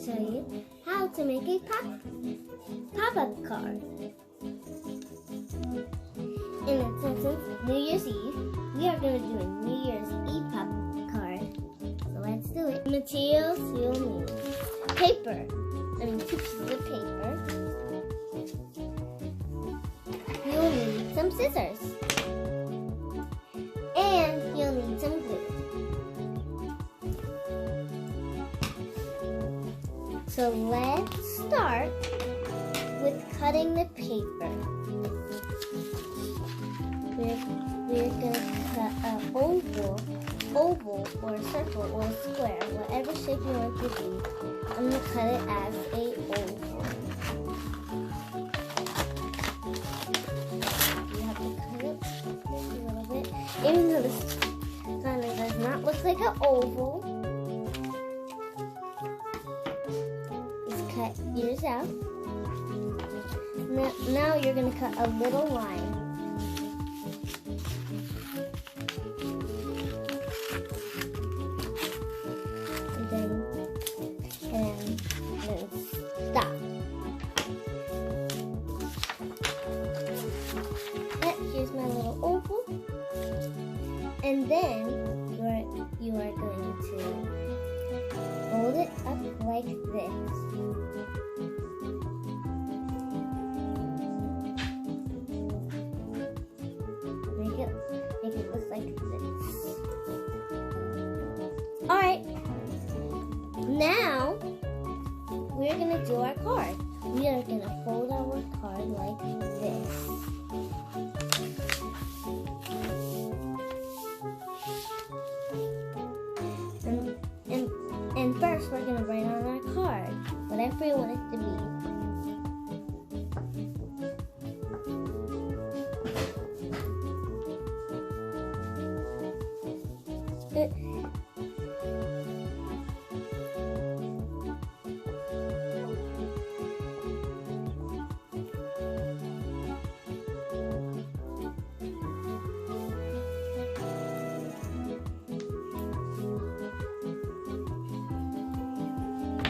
show you how to make a pop-up card. And since it's New Year's Eve, we are going to do a New Year's Eve pop-up card. So let's do it. Materials you'll need: paper. 2 pieces of paper. You'll need some scissors. And you'll need some glue. So let's start with cutting the paper. We're going to cut an oval or a circle or a square, whatever shape you want it to be. I'm going to cut it as an oval. You have to cut it just a little bit. Even though this kind of does not look like an oval, just cut yours out. Now you're going to cut a little line. And then stop. Here's my little oval. And then you are going to fold it up like this. Make it look like this. Alright. Now we're gonna do our card. We are gonna fold our card like this. And first we're gonna write on our card whatever you want it to be.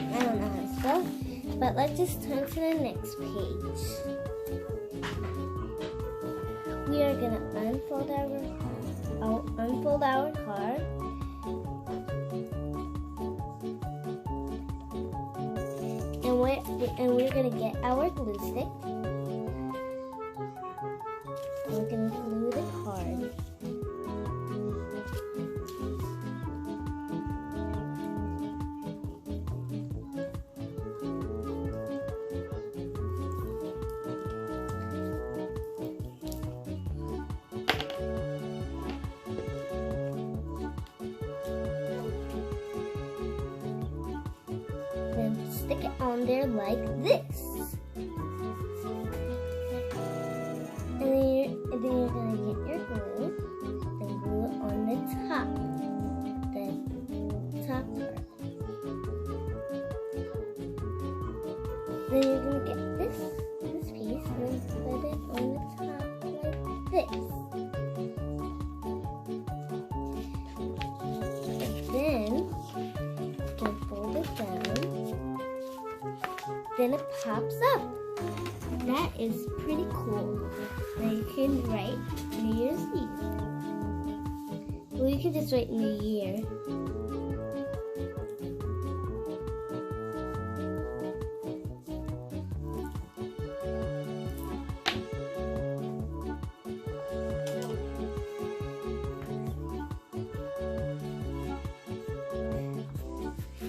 I don't know how to spell, but let's just turn to the next page. We are gonna unfold our card. And we're gonna get our glue stick. We're gonna glue the card. Then stick it on there like this. And then you're gonna get your glue and glue it on the top part. Then you're gonna get this piece and put it on the top like this. And then you can fold it down. Then it pops up. That is pretty cool. Now you can write New Year's Eve. Well, you can just write New Year.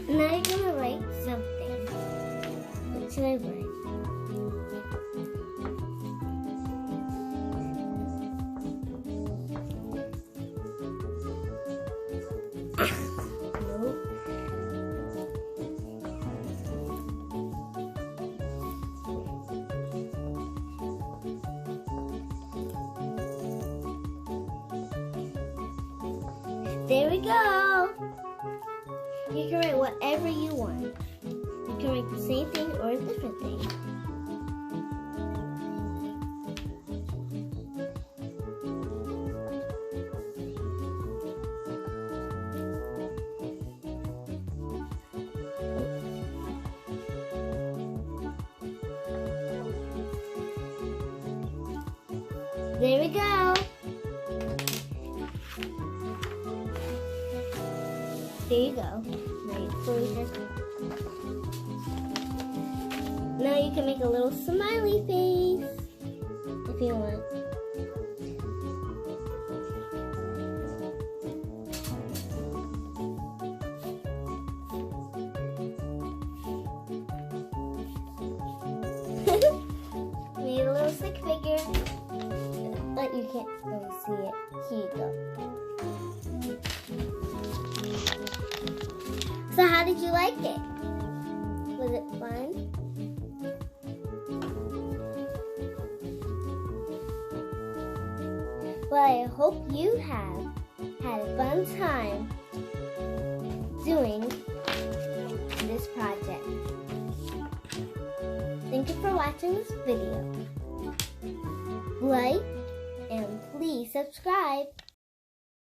Now you're gonna write something. What should I write? Nope. There we go. You can write whatever you want. You can write the same thing or a different thing. There we go. There you go. Now you can make a little smiley face if you want. Made a little stick figure, but you can't really see it. Here you go. So how did you like it? Was it fun? Well, I hope you have had a fun time doing this project. Thank you for watching this video. Like and please subscribe.